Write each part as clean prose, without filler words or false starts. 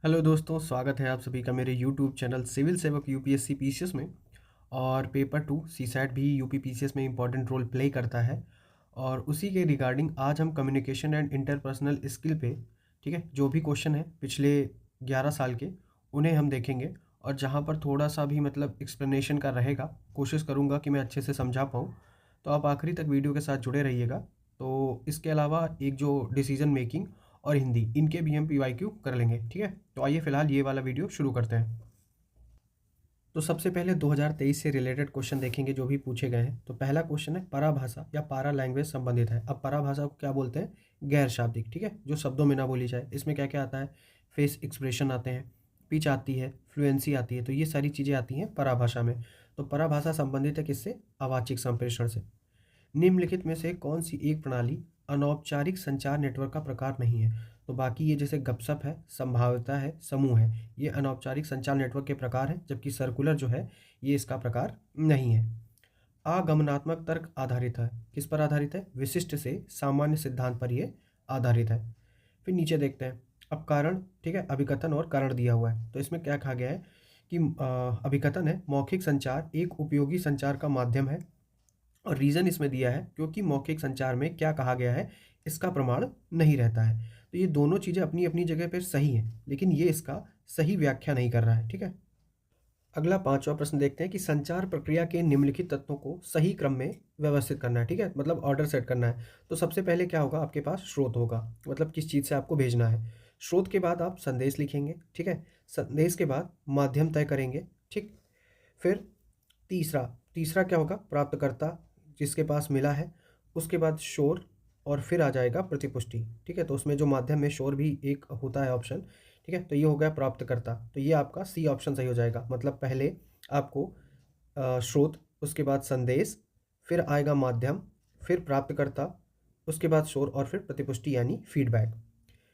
Hello दोस्तों, स्वागत है आप सभी का मेरे यूट्यूब चैनल सिविल सेवक यूपीएससी पीसीएस में। और पेपर 2 सीसैट भी यूपी पीसीएस में इम्पॉर्टेंट रोल प्ले करता है। और उसी के रिगार्डिंग आज हम कम्युनिकेशन एंड इंटरपर्सनल स्किल पे, ठीक है, जो भी क्वेश्चन है पिछले 11 साल के उन्हें हम देखेंगे। और जहाँ पर थोड़ा सा भी मतलब एक्सप्लेनेशन का रहेगा, कोशिश करूँगा कि मैं अच्छे से समझा पाऊँ। तो आप आखिरी तक वीडियो के साथ जुड़े रहिएगा। तो इसके अलावा एक जो डिसीजन मेकिंग और हिंदी, इनके भी हम पीवाईक्यू कर लेंगे, ठीक है। तो आइए फिलहाल ये वाला वीडियो शुरू करते हैं। तो सबसे पहले 2023 से रिलेटेड क्वेश्चन देखेंगे जो भी पूछे गए हैं। तो पहला क्वेश्चन है पराभाषा या पारा लैंग्वेज संबंधित है। अब पराभाषा को क्या बोलते हैं? गैर शाब्दिक, ठीक है, जो शब्दों में ना बोली जाए। इसमें क्या क्या आता है? फेस एक्सप्रेशन आते हैं, पिच आती है, फ्लुएंसी आती है। तो ये सारी चीज़ें आती हैं पराभाषा में। तो पराभाषा संबंधित है किससे? अवाचिक संप्रेषण से। निम्नलिखित में से कौन सी एक प्रणाली अनौपचारिक संचार नेटवर्क का प्रकार नहीं है? तो बाकी ये जैसे गपशप है, संभाव्यता है, समूह है, ये अनौपचारिक संचार नेटवर्क के प्रकार हैं, जबकि सर्कुलर जो है ये इसका प्रकार नहीं है। आगमनात्मक तर्क आधारित है। किस पर आधारित है? विशिष्ट से सामान्य सिद्धांत पर ये आधारित है। फिर नीचे देखते हैं। अब कारण, ठीक है, अभिकथन और कारण दिया हुआ है। तो इसमें क्या कहा गया है कि अभिकथन है मौखिक संचार एक उपयोगी संचार का माध्यम है। और रीज़न इसमें दिया है क्योंकि मौखिक संचार में क्या कहा गया है इसका प्रमाण नहीं रहता है। तो ये दोनों चीज़ें अपनी अपनी जगह पर सही हैं, लेकिन ये इसका सही व्याख्या नहीं कर रहा है, ठीक है। अगला पांचवा प्रश्न देखते हैं कि संचार प्रक्रिया के निम्नलिखित तत्वों को सही क्रम में व्यवस्थित करना है, ठीक है, मतलब ऑर्डर सेट करना है। तो सबसे पहले क्या होगा? आपके पास स्रोत होगा, मतलब किस चीज़ से आपको भेजना है। स्रोत के बाद आप संदेश लिखेंगे, ठीक है। संदेश के बाद माध्यम तय करेंगे, ठीक। फिर तीसरा तीसरा क्या होगा? प्राप्तकर्ता, जिसके पास मिला है। उसके बाद शोर, और फिर आ जाएगा प्रतिपुष्टि, ठीक है। तो उसमें जो माध्यम में शोर भी एक होता है ऑप्शन, ठीक है। तो ये हो गया प्राप्तकर्ता। तो ये आपका सी ऑप्शन सही हो जाएगा। मतलब पहले आपको स्रोत, उसके बाद संदेश, फिर आएगा माध्यम, फिर प्राप्तकर्ता, उसके बाद शोर, और फिर प्रतिपुष्टि यानी फीडबैक।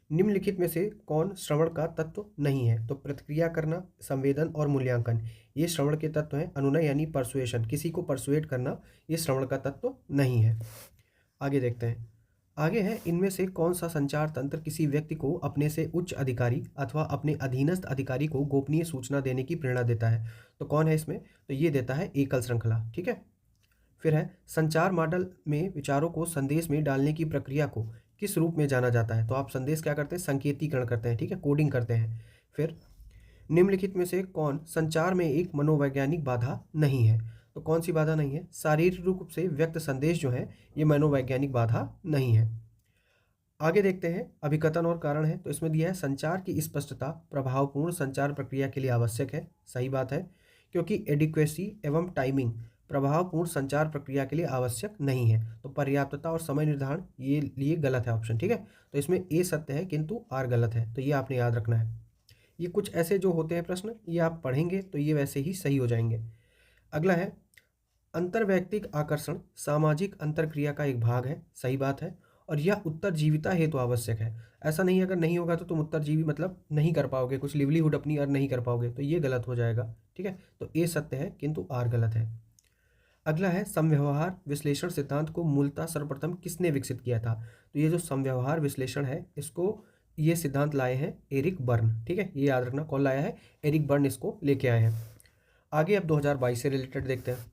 निम्नलिखित में से कौन श्रवण का तत्व नहीं है? तो प्रतिक्रिया करना, संवेदन और मूल्यांकन, ये श्रवण के तत्व हैं। अनुनय यानी परसुएशन, किसी को परसुएट करना, ये श्रवण का तत्व नहीं है। आगे देखते हैं। आगे है इनमें से कौन सा संचार तंत्र किसी व्यक्ति को अपने से उच्च अधिकारी अथवा अपने अधीनस्थ अधिकारी को गोपनीय सूचना देने की प्रेरणा देता है? तो कौन है इसमें? तो ये देता है एकल श्रृंखला, ठीक है। फिर है संचार मॉडल में विचारों को संदेश में डालने की प्रक्रिया को किस रूप में जाना जाता है? तो आप संदेश क्या करते हैं? संकेतीकरण करते हैं, ठीक है, कोडिंग करते हैं। फिर निम्नलिखित में से कौन संचार में एक मनोवैज्ञानिक बाधा नहीं है? तो कौन सी बाधा नहीं है? शारीरिक रूप से व्यक्त संदेश जो है ये मनोवैज्ञानिक बाधा नहीं है। आगे देखते हैं। अभिकथन और कारण है। तो इसमें दिया है संचार की स्पष्टता प्रभावपूर्ण संचार प्रक्रिया के लिए आवश्यक है। सही बात है, क्योंकि एडिक्वेसी एवं टाइमिंग प्रभावपूर्ण संचार प्रक्रिया के लिए आवश्यक नहीं है। तो पर्याप्तता और समय निर्धारण ये लिए गलत है ऑप्शन, ठीक है। तो इसमें ए सत्य है किंतु आर गलत है, तो ये आपने याद रखना है। ये कुछ ऐसे जो होते हैं प्रश्न, ये आप पढ़ेंगे तो ये वैसे ही सही हो जाएंगे। अगला है अंतर्वैयक्तिक आकर्षण सामाजिक अंतरक्रिया का एक भाग है। सही बात है। और यह उत्तरजीविता हेतु आवश्यक है। ऐसा नहीं, अगर नहीं होगा तो तुम उत्तरजीवी मतलब नहीं कर पाओगे, कुछ लिवलीहुड अपनी अर्न नहीं कर पाओगे, तो ये गलत हो जाएगा, ठीक है। तो ए सत्य है किंतु आर गलत है। अगला है समव्यवहार विश्लेषण सिद्धांत को मूलतः सर्वप्रथम किसने विकसित किया था? तो ये जो समव्यवहार विश्लेषण है इसको, ये सिद्धांत लाए हैं एरिक बर्न, ठीक है, ये याद रखना कौन लाया है? एरिक बर्न इसको लेके आए हैं। आगे अब 2022 से रिलेटेड देखते हैं।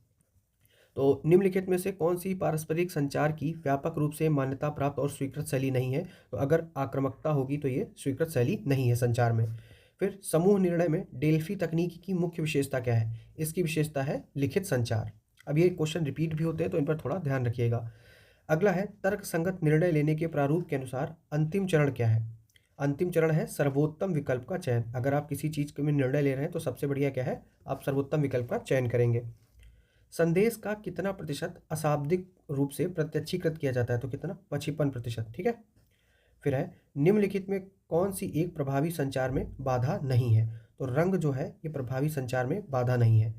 तो निम्नलिखित में से कौन सी पारस्परिक संचार की व्यापक रूप से मान्यता प्राप्त और स्वीकृत शैली नहीं है? तो अगर आक्रामकता होगी तो ये स्वीकृत शैली नहीं है संचार में। फिर समूह निर्णय में डेल्फी तकनीक की मुख्य विशेषता क्या है? इसकी विशेषता है लिखित संचार। अब ये क्वेश्चन रिपीट भी होते हैं तो इन पर थोड़ा ध्यान रखिएगा। अगला है तर्क संगत निर्णय लेने के प्रारूप के अनुसार अंतिम चरण क्या है? अंतिम चरण है सर्वोत्तम विकल्प का चयन। अगर आप किसी चीज़ में निर्णय ले रहे हैं तो सबसे बढ़िया क्या है? आप सर्वोत्तम विकल्प का चयन करेंगे। संदेश का कितना प्रतिशत अशाब्दिक रूप से प्रत्यक्षीकृत किया जाता है? तो कितना? 55%, ठीक है। फिर है निम्नलिखित में कौन सी एक प्रभावी संचार में बाधा नहीं है? तो रंग जो है ये प्रभावी संचार में बाधा नहीं है।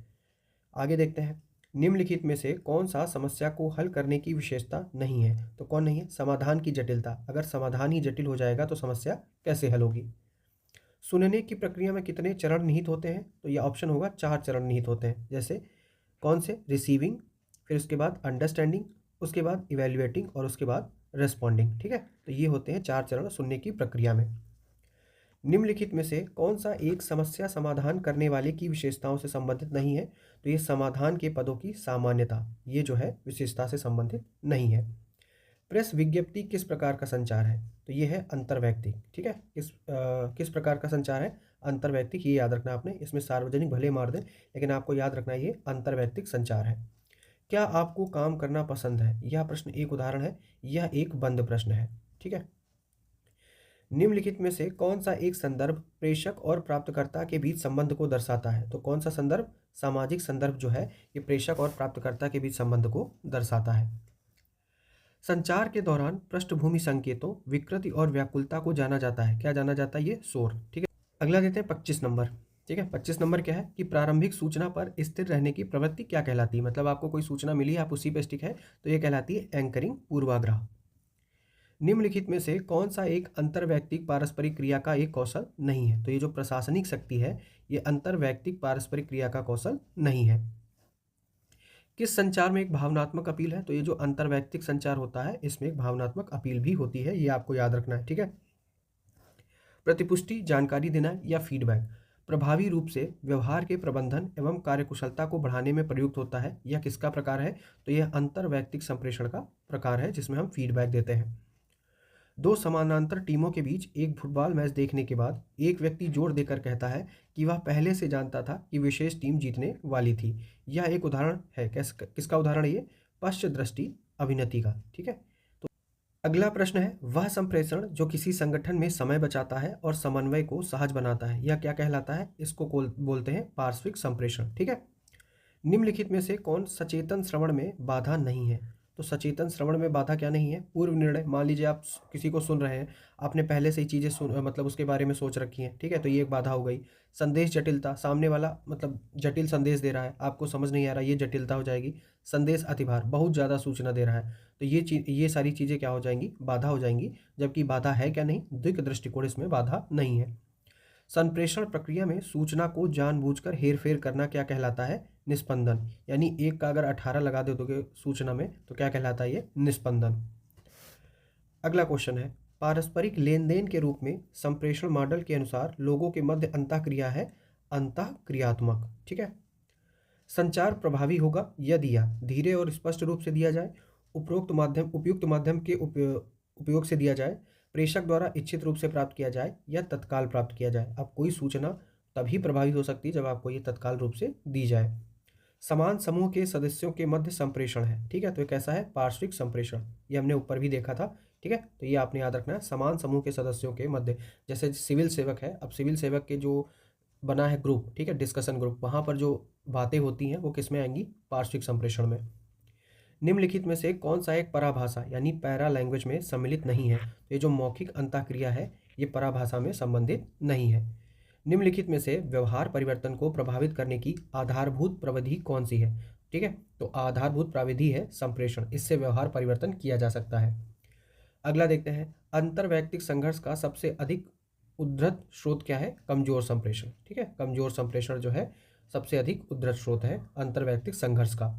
आगे देखते हैं। निम्नलिखित में से कौन सा समस्या को हल करने की विशेषता नहीं है? तो कौन नहीं है? समाधान की जटिलता। अगर समाधान ही जटिल हो जाएगा तो समस्या कैसे हल होगी? सुनने की प्रक्रिया में कितने चरण निहित होते हैं? तो यह ऑप्शन होगा 4 चरण निहित होते हैं। जैसे कौन से? रिसीविंग, फिर उसके बाद अंडरस्टैंडिंग, उसके बाद इवैल्यूएटिंग और उसके बाद रेस्पॉन्डिंग, ठीक है। तो ये होते हैं 4 चरण सुनने की प्रक्रिया में। निम्नलिखित में से कौन सा एक समस्या समाधान करने वाले की विशेषताओं से संबंधित नहीं है? तो ये समाधान के पदों की सामान्यता, ये जो है विशेषता से संबंधित नहीं है। प्रेस विज्ञप्ति किस प्रकार का संचार है? तो ये है अंतर्वैयक्तिक। ठीक है, किस प्रकार का संचार है? अंतर्वैयक्तिक। ये याद रखना आपने, इसमें सार्वजनिक भले मार दें लेकिन आपको याद रखना है ये अंतर्वैयक्तिक संचार है। क्या आपको काम करना पसंद है? यह प्रश्न एक उदाहरण है, यह एक बंद प्रश्न है। ठीक है, निम्नलिखित में से कौन सा एक संदर्भ प्रेषक और प्राप्तकर्ता के बीच संबंध को दर्शाता है? तो कौन सा संदर्भ? सामाजिक संदर्भ जो है ये प्रेषक और प्राप्तकर्ता के बीच संबंध को दर्शाता है। संचार के दौरान पृष्ठभूमि संकेतों, विकृति और व्याकुलता को जाना जाता है। क्या जाना जाता है? ये शोर। ठीक है, अगला देते हैं 25 नंबर। ठीक है, 25 नंबर क्या है कि प्रारंभिक सूचना पर स्थिर रहने की प्रवृत्ति क्या कहलाती है? मतलब आपको कोई सूचना मिली है, आप उसी पे स्टिक है, तो ये कहलाती है एंकरिंग, पूर्वाग्रह। निम्नलिखित में से कौन सा एक अंतर्वैयक्तिक पारस्परिक क्रिया का एक कौशल नहीं है? तो ये जो प्रशासनिक शक्ति है ये अंतर्वैयक्तिक पारस्परिक क्रिया का कौशल नहीं है। किस संचार में एक भावनात्मक अपील है? तो ये जो अंतर्वैयक्तिक संचार होता है इसमें एक भावनात्मक अपील भी होती है, ये आपको याद रखना है। ठीक है, प्रतिपुष्टि, जानकारी देना या फीडबैक प्रभावी रूप से व्यवहार के प्रबंधन एवं कार्यकुशलता को बढ़ाने में प्रयुक्त होता है। यह किसका प्रकार है? तो यह अंतर्वैयक्तिक संप्रेषण का प्रकार है जिसमें हम फीडबैक देते हैं। दो समानांतर टीमों के बीच एक फुटबॉल मैच देखने के बाद एक व्यक्ति जोर देकर कहता है कि वह पहले से जानता था कि विशेष टीम जीतने वाली थी। यह एक उदाहरण है। किसका उदाहरण है ये? पश्च दृष्टि अभिनति का। ठीक है, तो अगला प्रश्न है, वह संप्रेषण जो किसी संगठन में समय बचाता है और समन्वय को सहज बनाता है, यह क्या कहलाता है? इसको बोलते हैं पार्श्विक संप्रेषण। ठीक है, निम्नलिखित में से कौन सचेतन श्रवण में बाधा नहीं है? तो सचेतन श्रवण में बाधा क्या नहीं है? पूर्व निर्णय। मान लीजिए आप किसी को सुन रहे हैं, आपने पहले से ही चीज़ें सुन मतलब उसके बारे में सोच रखी हैं। ठीक है, तो ये एक बाधा हो गई। संदेश जटिलता, सामने वाला मतलब जटिल संदेश दे रहा है, आपको समझ नहीं आ रहा, ये जटिलता हो जाएगी। संदेश अतिभार, बहुत ज़्यादा सूचना दे रहा है, तो ये सारी चीज़ें क्या हो जाएंगी? बाधा हो जाएंगी। जबकि बाधा है क्या? नहीं, द्विक दृष्टिकोण इसमें बाधा नहीं है। संप्रेषण प्रक्रिया में सूचना को जानबूझकर हेरफेर करना क्या कहलाता है? निस्पंदन। यानी एक का अगर 18 लगा दोगे सूचना में तो क्या कहलाता है? ये निस्पंदन। अगला क्वेश्चन है, पारस्परिक लेन देन के रूप में संप्रेषण मॉडल के अनुसार लोगों के मध्य अंतःक्रिया है अंतःक्रियात्मक। ठीक है, संचार प्रभावी होगा यदि यह धीरे और स्पष्ट रूप से दिया जाए, उपयुक्त माध्यम के उपयोग से दिया जाए, प्रेषक द्वारा इच्छित रूप से प्राप्त किया जाए या तत्काल प्राप्त किया जाए। अब कोई सूचना तभी प्रभावी हो सकती है जब आपको ये तत्काल रूप से दी जाए। समान समूह के सदस्यों के मध्य संप्रेषण है। ठीक है, तो ये कैसा है? पार्श्विक संप्रेषण। ये हमने ऊपर भी देखा था। ठीक है, तो ये आपने याद रखना है, समान समूह के सदस्यों के मध्य। जैसे सिविल सेवक है, अब सिविल सेवक के जो बना है ग्रुप, ठीक है, डिस्कशन ग्रुप, वहाँ पर जो बातें होती हैं वो किस में आएंगी? पार्श्विक संप्रेषण में। निम्नलिखित में से कौन सा एक पराभाषा यानी पैरा लैंग्वेज में सम्मिलित नहीं है? तो ये जो मौखिक अंतःक्रिया है ये पराभाषा में संबंधित नहीं है। निम्नलिखित में से व्यवहार परिवर्तन को प्रभावित करने की आधारभूत प्रविधि कौन सी है? ठीक है, तो आधारभूत प्रविधि है संप्रेषण, इससे व्यवहार परिवर्तन किया जा सकता है। अगला देखते हैं, अंतर्वैयक्तिक संघर्ष का सबसे अधिक उद्धृत स्रोत क्या है? कमजोर संप्रेषण। ठीक है, कमजोर संप्रेषण जो है सबसे अधिक उद्धृत स्रोत है अंतर्वैयक्तिक संघर्ष का।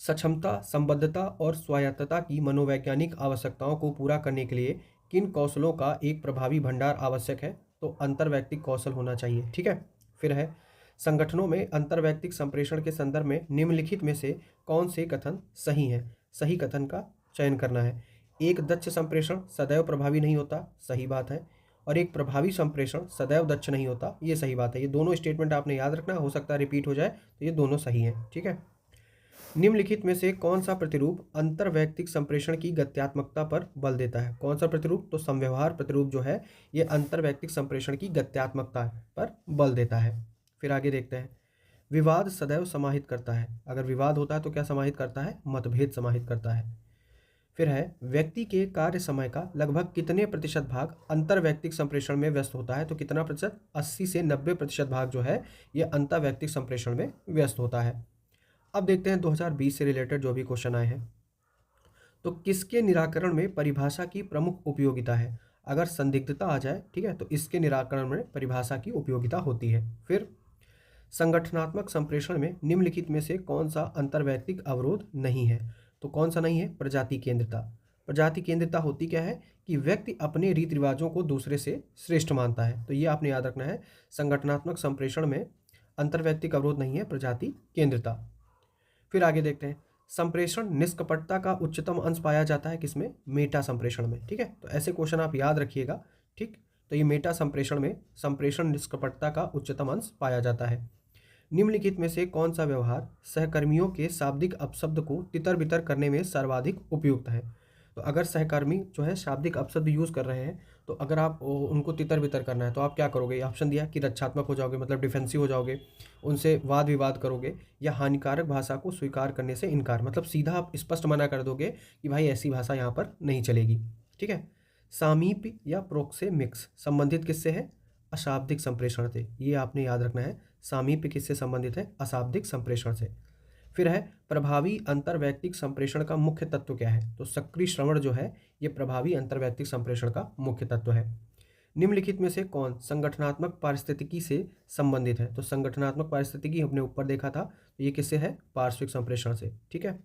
सक्षमता, संबद्धता और स्वायत्तता की मनोवैज्ञानिक आवश्यकताओं को पूरा करने के लिए किन कौशलों का एक प्रभावी भंडार आवश्यक है? तो अंतर्वैयक्तिक कौशल होना चाहिए। ठीक है, फिर है, संगठनों में अंतर्वैयक्तिक संप्रेषण के संदर्भ में निम्नलिखित में से कौन से कथन सही हैं? सही कथन का चयन करना है। एक दक्ष संप्रेषण सदैव प्रभावी नहीं होता, सही बात है। और एक प्रभावी संप्रेषण सदैव दक्ष नहीं होता, ये सही बात है। ये दोनों स्टेटमेंट आपने याद रखना, हो सकता है रिपीट हो जाए, तो ये दोनों सही हैं। ठीक है, निम्नलिखित में से कौन सा प्रतिरूप अंतर्वैयक्तिक संप्रेषण की गत्यात्मकता पर बल देता है? कौन सा प्रतिरूप? तो समव्यवहार प्रतिरूप जो है ये अंतर्वैयक्तिक संप्रेषण की गत्यात्मकता पर बल देता है। फिर आगे देखते हैं, विवाद सदैव समाहित करता है। अगर विवाद होता है तो क्या समाहित करता है? मतभेद समाहित करता है। फिर है, व्यक्ति के कार्य समय का लगभग कितने प्रतिशत भाग अंतर्वैयक्तिक संप्रेषण में व्यस्त होता है? तो कितना प्रतिशत? 80 से 90% भाग जो है ये अंतर्वैयक्तिक संप्रेषण में व्यस्त होता है। अब देखते हैं 2020 से रिलेटेड जो भी क्वेश्चन आए हैं। तो किसके निराकरण में परिभाषा की प्रमुख उपयोगिता है? अगर संदिग्धता आ जाए, ठीक है, तो इसके निराकरण में परिभाषा की उपयोगिता होती है। फिर संगठनात्मक संप्रेषण में निम्नलिखित में से कौन सा अंतर्वैयक्तिक अवरोध नहीं है? तो कौन सा नहीं है? प्रजाति केंद्रता। प्रजाति केंद्रिता होती क्या है कि व्यक्ति अपने रीति रिवाजों को दूसरे से श्रेष्ठ मानता है। तो ये आपने याद रखना है, संगठनात्मक संप्रेषण में अंतर्वैयक्तिक अवरोध नहीं है, प्रजाति केंद्रिता। फिर आगे देखते हैं, संप्रेषण निष्कपटता का उच्चतम अंश पाया जाता है किसमें? मेटा संप्रेषण में। ठीक है, तो ऐसे क्वेश्चन आप याद रखिएगा। ठीक, तो ये मेटा संप्रेषण में संप्रेषण निष्कपटता का उच्चतम अंश पाया जाता है। निम्नलिखित में से कौन सा व्यवहार सहकर्मियों के शाब्दिक अपशब्द को तितर बितर करने में सर्वाधिक उपयुक्त है? तो अगर सहकर्मी जो है शाब्दिक अपशब्द यूज़ कर रहे हैं, तो अगर आप उनको तितर बितर करना है तो आप क्या करोगे? ऑप्शन दिया कि रक्षात्मक हो जाओगे, मतलब डिफेंसिव हो जाओगे, उनसे वाद विवाद करोगे, या हानिकारक भाषा को स्वीकार करने से इनकार, मतलब सीधा आप स्पष्ट मना कर दोगे कि भाई ऐसी भाषा यहाँ पर नहीं चलेगी। ठीक है, सामीप्य या प्रोक्सेमिक्स संबंधित किससे है? अशाब्दिक संप्रेषण से। ये आपने याद रखना है, सामीप्य किससे संबंधित है? अशाब्दिक संप्रेषण से। फिर है प्रभावी अंतर्वैयक्तिक संप्रेषण का मुख्य तत्व क्या है? तो सक्रिय श्रवण जो है ये प्रभावी अंतर्वैयक्तिक संप्रेषण का मुख्य तत्व है। निम्नलिखित में से कौन संगठनात्मक पारिस्थितिकी से संबंधित है? तो संगठनात्मक पारिस्थितिकी हमने ऊपर देखा था, तो ये किससे है? पार्श्विक संप्रेषण से। ठीक है,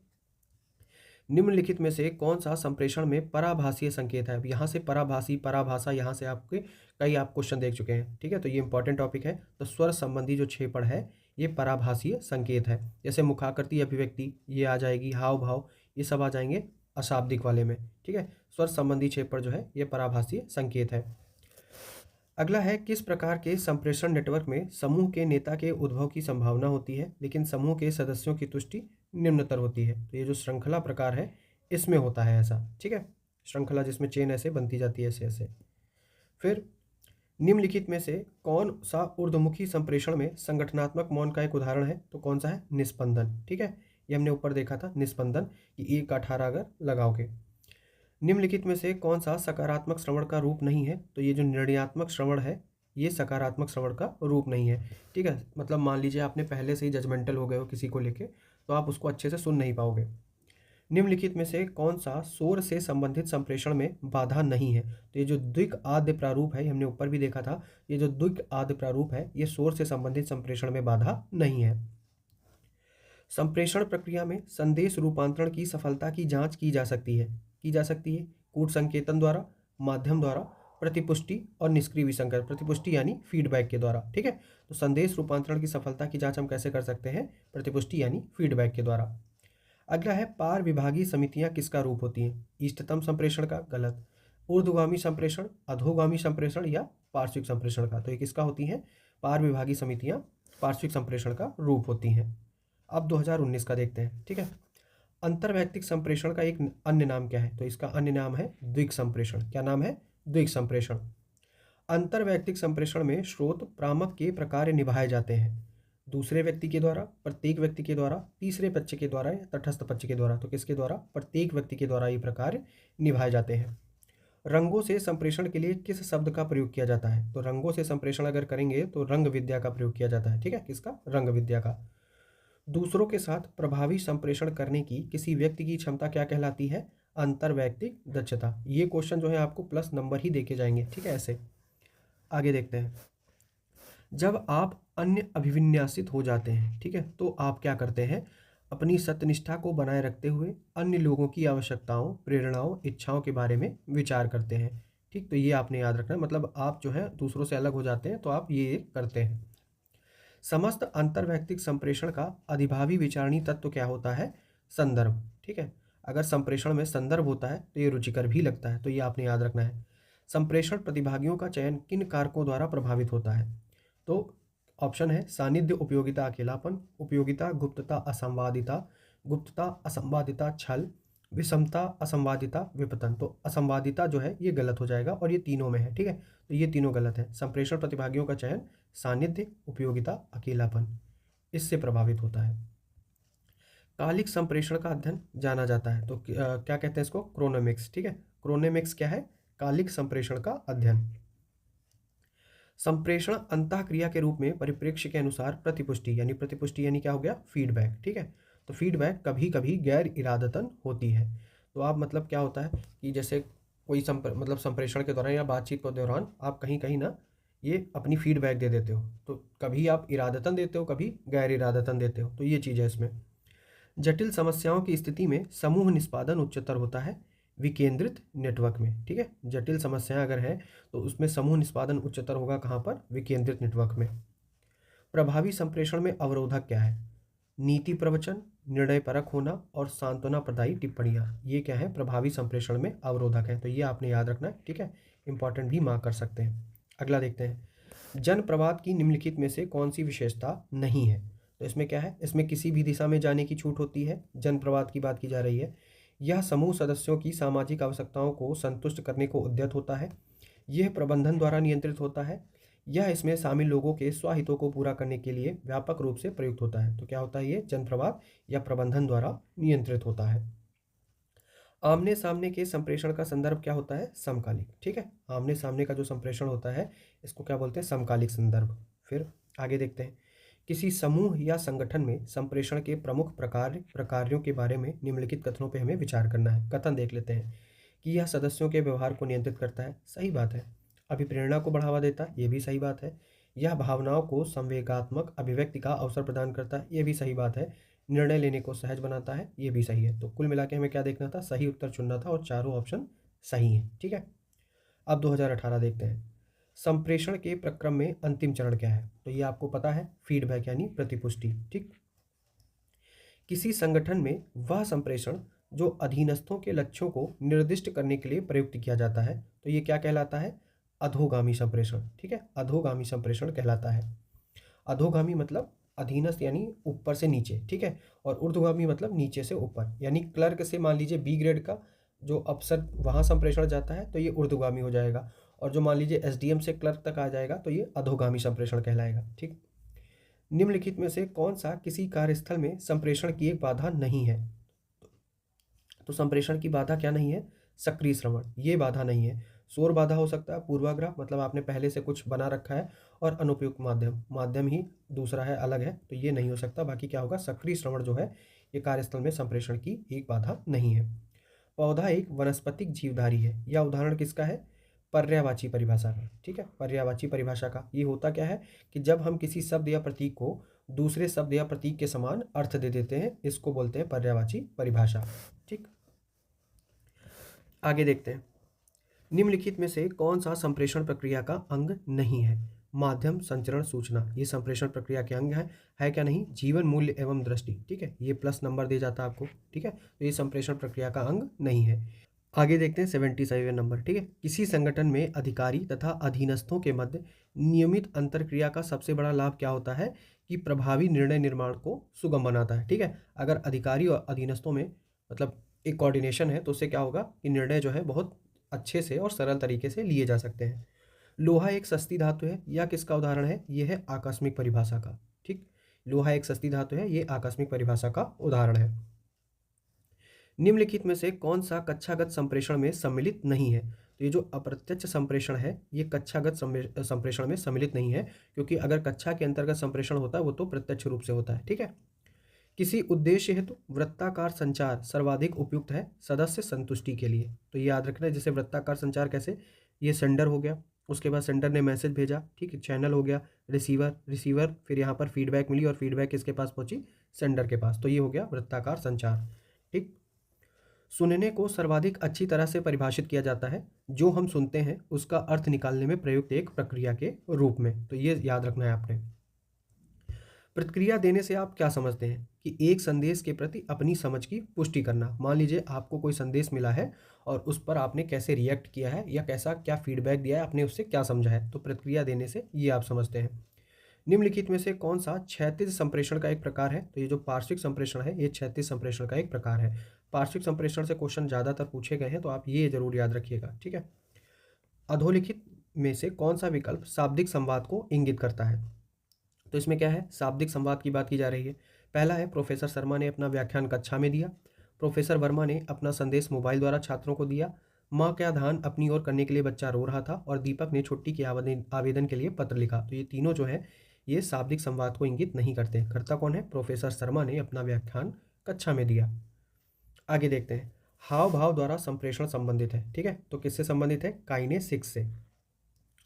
निम्नलिखित में से कौन सा संप्रेषण में पराभाषीय संकेत है? अब यहाँ से पराभाषी, पराभाषा, यहाँ से आपके कई आप क्वेश्चन देख चुके हैं। ठीक है, तो ये इंपॉर्टेंट टॉपिक है। तो स्वर संबंधी जो छेपड़ है ये पराभाषीय संकेत है। जैसे मुखाकृति अभिव्यक्ति ये आ जाएगी, हाव भाव ये सब आ जाएंगे अशाब्दिक वाले में। ठीक है, स्वर संबंधी छेपड़ जो है ये पराभाषीय संकेत है। अगला है, किस प्रकार के संप्रेषण नेटवर्क में समूह के नेता के उद्भव की संभावना होती है लेकिन समूह के सदस्यों की तुष्टि निम्नतर होती है? तो ये जो श्रृंखला प्रकार है इसमें होता है ऐसा। ठीक है, श्रृंखला जिसमें चेन ऐसे बनती जाती है, ऐसे ऐसे। फिर निम्नलिखित में से कौन सा ऊर्ध्वमुखी संप्रेषण में संगठनात्मक मौन का एक उदाहरण है? तो कौन सा है? निस्पंदन। ठीक है, ये हमने ऊपर देखा था निस्पंदन कि 1/18 अगर लगाओगे। निम्नलिखित में से कौन सा सकारात्मक श्रवण का रूप नहीं है? तो ये जो निर्णयात्मक श्रवण है ये सकारात्मक श्रवण का रूप नहीं है। ठीक है, मतलब मान लीजिए आपने पहले से ही जजमेंटल हो गए हो किसी को लेके, तो आप उसको अच्छे से सुन नहीं पाओगे। निम्नलिखित में से कौन सा शोर से संबंधित संप्रेषण में बाधा नहीं है? तो ये जो द्विक आद्य प्रारूप है, ये हमने ऊपर भी देखा था, ये जो द्विक आद्य प्रारूप है ये शोर से संबंधित संप्रेषण में बाधा नहीं है। संप्रेषण प्रक्रिया में संदेश रूपांतरण की सफलता की जांच की जा सकती है। कूट संकेतन द्वारा, माध्यम द्वारा, प्रतिपुष्टि और निष्क्रिय विसंकर। प्रतिपुष्टि यानी फीडबैक के द्वारा। ठीक है, तो संदेश रूपांतरण की सफलता की जांच हम कैसे कर सकते हैं? प्रतिपुष्टि यानी फीडबैक के द्वारा। अगला है, पार विभागीय समितियां किसका रूप होती हैं? इष्टतम संप्रेषण का? गलत। ऊर्ध्वगामी संप्रेषण, अधोगामी संप्रेषण या पार्श्विक संप्रेषण का? तो ये किसका होती हैं? पार विभागीय समितियां पार्श्विक संप्रेषण का रूप होती हैं। अब 2019 का देखते हैं। ठीक है, अंतर्वैयक्तिक संप्रेषण का एक अन्य नाम क्या है? तो इसका अन्य नाम है द्विक संप्रेषण। क्या नाम है? द्विक संप्रेषण। अंतर्वैयक्तिक संप्रेषण में स्रोत प्रामक के प्रकार निभाए जाते हैं, दूसरे व्यक्ति के द्वारा, प्रत्येक व्यक्ति के द्वारा, तीसरे पक्ष के द्वारा या तटस्थ पक्ष के द्वारा। तो किसके द्वारा? प्रत्येक व्यक्ति के द्वारा ये प्रकार निभाए जाते हैं। रंगों से संप्रेषण के लिए किस शब्द का प्रयोग किया जाता है? तो रंगों से संप्रेषण अगर करेंगे तो रंग विद्या का प्रयोग किया जाता है। ठीक है, किसका? रंग विद्या का। दूसरों के साथ प्रभावी संप्रेषण करने की किसी व्यक्ति की क्षमता क्या कहलाती है? अंतर्वैयक्तिक दक्षता। ये क्वेश्चन जो है आपको प्लस नंबर ही देके जाएंगे। ठीक है, ऐसे आगे देखते हैं। जब आप अन्य अभिविन्यासित हो जाते हैं, ठीक है, तो आप क्या करते हैं? अपनी सत्यनिष्ठा को बनाए रखते हुए अन्य लोगों की आवश्यकताओं, प्रेरणाओं, इच्छाओं के बारे में विचार करते हैं। ठीक, तो ये आपने याद रखना है, मतलब आप जो है दूसरों से अलग हो जाते हैं तो आप ये करते हैं। समस्त अंतर्वैयक्तिक संप्रेषण का अधिभावी विचारणी तत्व क्या होता है? संदर्भ। ठीक है, अगर संप्रेषण में संदर्भ होता है तो ये रुचिकर भी लगता है, तो ये आपने याद रखना है। संप्रेषण प्रतिभागियों का चयन किन कारकों द्वारा प्रभावित होता है? तो ऑप्शन है सानिध्य, उपयोगिता, अकेलापन, उपयोगिता, गुप्तता, असंवादिता, गुप्तता, असंवादिता, छल, विषमता, असंवादिता, विपतन। तो असंवादिता जो है ये गलत हो जाएगा और ये तीनों में है। ठीक है, तो ये तीनों गलत है। संप्रेषण प्रतिभागियों का चयन सानिध्य, उपयोगिता, अकेलापन इससे प्रभावित होता है। कालिक संप्रेषण का अध्ययन जाना जाता है, तो क्या कहते हैं इसको? क्रोनेमिक्स। ठीक है, क्रोनेमिक्स क्या है? कालिक संप्रेषण का अध्ययन। संप्रेषण अंतःक्रिया के रूप में परिप्रेक्ष्य के अनुसार प्रतिपुष्टि यानी क्या हो गया? फीडबैक। ठीक है, तो फीडबैक कभी कभी गैर इरादतन होती है। तो आप मतलब क्या होता है कि जैसे कोई मतलब संप्रेषण के दौरान या बातचीत के दौरान आप कहीं कहीं ना ये अपनी फीडबैक दे देते हो, तो कभी आप इरादतन देते हो, कभी गैर इरादतन देते हो, तो ये चीज़ है इसमें। जटिल समस्याओं की स्थिति में समूह निष्पादन उच्चतर होता है। विकेंद्रित नेटवर्क में। ठीक है, जटिल समस्याएं अगर है तो उसमें समूह निष्पादन उच्चतर होगा, कहाँ पर? विकेंद्रित नेटवर्क में। प्रभावी संप्रेषण में अवरोधक क्या है? नीति प्रवचन, निर्णय परक होना और सांत्वना प्रदायी टिप्पणियां, ये क्या है? प्रभावी संप्रेषण में अवरोधक है। तो ये आपने याद रखना है। ठीक है, इंपॉर्टेंट भी मार्क कर सकते हैं। अगला देखते हैं, जन प्रवाद की निम्नलिखित में से कौन सी विशेषता नहीं है? तो इसमें क्या है? इसमें किसी भी दिशा में जाने की छूट होती है। जन प्रवाद की बात की जा रही है। यह समूह सदस्यों की सामाजिक आवश्यकताओं को संतुष्ट करने को उद्यत होता है। यह प्रबंधन द्वारा नियंत्रित होता है। यह इसमें शामिल लोगों के स्वाहितों को पूरा करने के लिए व्यापक रूप से प्रयुक्त होता है। तो क्या होता है? ये जन प्रवाद या प्रबंधन द्वारा नियंत्रित होता है। आमने सामने के संप्रेषण का संदर्भ क्या होता है? समकालिक। ठीक है, आमने सामने का जो संप्रेषण होता है इसको क्या बोलते हैं? समकालिक संदर्भ। फिर आगे देखते हैं, किसी समूह या संगठन में संप्रेषण के प्रमुख प्रकार्यों के बारे में निम्नलिखित कथनों पर हमें विचार करना है। कथन देख लेते हैं कि यह सदस्यों के व्यवहार को नियंत्रित करता है, सही बात है। अभिप्रेरणा को बढ़ावा देता है, ये भी सही बात है। यह भावनाओं को संवेगात्मक अभिव्यक्ति का अवसर प्रदान करता है, ये भी सही बात है। निर्णय लेने को सहज बनाता है, ये भी सही है। तो कुल मिला के हमें क्या देखना था? सही उत्तर चुनना था और चारों ऑप्शन सही हैं। ठीक है, अब 2018 देखते हैं, संप्रेषण के प्रक्रम में अंतिम चरण क्या है? तो ये आपको पता है, फीडबैक यानी प्रतिपुष्टि। ठीक, किसी संगठन में वह संप्रेषण जो अधीनस्थों के लक्ष्यों को निर्दिष्ट करने के लिए प्रयुक्त किया जाता है, तो ये क्या कहलाता है? अधोगामी संप्रेषण। ठीक है, अधोगामी संप्रेषण कहलाता है। अधोगामी मतलब अधीनस्थ यानी ऊपर से नीचे। ठीक है, और ऊर्ध्वगामी मतलब नीचे से ऊपर, यानी क्लर्क से मान लीजिए बी ग्रेड का जो अफसर वहाँ संप्रेषण जाता है तो ये ऊर्ध्वगामी हो जाएगा, और जो मान लीजिए एसडीएम से क्लर्क तक आ जाएगा तो ये अधोगामी संप्रेषण कहलाएगा। ठीक, निम्नलिखित में से कौन सा किसी कार्यस्थल में संप्रेषण की एक बाधा नहीं है? तो संप्रेषण की बाधा क्या नहीं है? सक्रिय श्रवण, ये बाधा नहीं है। शोर बाधा हो सकता है, पूर्वाग्रह मतलब आपने पहले से कुछ बना रखा है, और अनुपयुक्त माध्यम, माध्यम ही दूसरा है, अलग है, तो ये नहीं हो सकता। बाकी क्या होगा? सक्रिय श्रवण जो है ये कार्यस्थल में संप्रेषण की एक बाधा नहीं है। पौधा एक वनस्पतिक जीवधारी है, यह उदाहरण किसका है? पर्यायवाची परिभाषा का। ठीक है, पर्यायवाची परिभाषा का ये होता क्या है कि जब हम किसी शब्द या प्रतीक को दूसरे शब्द या प्रतीक के समान अर्थ दे देते हैं, इसको बोलते हैं पर्यायवाची परिभाषा। ठीक, आगे देखते हैं, निम्नलिखित में से कौन सा संप्रेषण प्रक्रिया का अंग नहीं है? माध्यम, संचरण, सूचना, ये संप्रेषण प्रक्रिया के अंग है क्या? नहीं। जीवन, मूल्य एवं दृष्टि, ठीक है, ये प्लस नंबर दे जाता है आपको। ठीक है, तो ये संप्रेषण प्रक्रिया का अंग नहीं है। आगे देखते हैं 77 नंबर। ठीक है, किसी संगठन में अधिकारी तथा अधीनस्थों के मध्य नियमित अंतरक्रिया का सबसे बड़ा लाभ क्या होता है? कि प्रभावी निर्णय निर्माण को सुगम बनाता है। ठीक है, अगर अधिकारी और अधीनस्थों में मतलब एक कोऑर्डिनेशन है तो उससे क्या होगा कि निर्णय जो है बहुत अच्छे से और सरल तरीके से लिए जा सकते हैं। लोहा एक सस्ती धातु है, यह किसका उदाहरण है? यह है आकस्मिक परिभाषा का। ठीक, लोहा एक सस्ती धातु है, ये आकस्मिक परिभाषा का उदाहरण है। निम्नलिखित में से कौन सा कक्षागत संप्रेषण में सम्मिलित नहीं है? तो ये जो अप्रत्यक्ष संप्रेषण है ये कक्षागत संप्रेषण में सम्मिलित नहीं है, क्योंकि अगर कक्षा के अंतर्गत संप्रेषण होता है वो तो प्रत्यक्ष रूप से होता है। ठीक है, किसी उद्देश्य हेतु वृत्ताकार संचार सर्वाधिक उपयुक्त है सदस्य संतुष्टि के लिए। तो ये याद रखना है, जैसे वृत्ताकार संचार कैसे? ये सेंडर हो गया, उसके बाद सेंडर ने मैसेज भेजा, ठीक है, चैनल हो गया, रिसीवर फिर यहाँ पर फीडबैक मिली और फीडबैक किसके पास पहुंची? सेंडर के पास। तो ये हो गया वृत्ताकार संचार। ठीक, सुनने को सर्वाधिक अच्छी तरह से परिभाषित किया जाता है जो हम सुनते हैं उसका अर्थ निकालने में प्रयुक्त एक प्रक्रिया के रूप में। तो ये याद रखना है आपने। प्रतिक्रिया देने से आप क्या समझते हैं? कि एक संदेश के प्रति अपनी समझ की पुष्टि करना। मान लीजिए आपको कोई संदेश मिला है और उस पर आपने कैसे रिएक्ट किया है या कैसा क्या फीडबैक दिया है, आपने उससे क्या समझा है, तो प्रतिक्रिया देने से ये आप समझते हैं। निम्नलिखित में से कौन सा क्षैतिज संप्रेषण का एक प्रकार है? तो ये जो पार्श्विक संप्रेषण है ये क्षैतिज संप्रेषण का एक प्रकार है। पार्श्विक संप्रेषण से क्वेश्चन ज़्यादातर पूछे गए हैं तो आप ये जरूर याद रखिएगा। ठीक है, अधोलिखित में से कौन सा विकल्प शाब्दिक संवाद को इंगित करता है? तो इसमें क्या है? शाब्दिक संवाद की बात की जा रही है। पहला है, प्रोफेसर शर्मा ने अपना व्याख्यान कक्षा में दिया। प्रोफेसर वर्मा ने अपना संदेश मोबाइल द्वारा छात्रों को दिया। माँ का ध्यान अपनी ओर करने के लिए बच्चा रो रहा था और दीपक ने छुट्टी के आवेदन के लिए पत्र लिखा। तो ये तीनों जो है ये शाब्दिक संवाद को इंगित नहीं करते। करता कौन है? प्रोफेसर शर्मा ने अपना व्याख्यान कक्षा में दिया। आगे देखते हैं, हाव भाव द्वारा संप्रेषण संबंधित है। ठीक है, तो किससे संबंधित है? काइनेसिक्स से।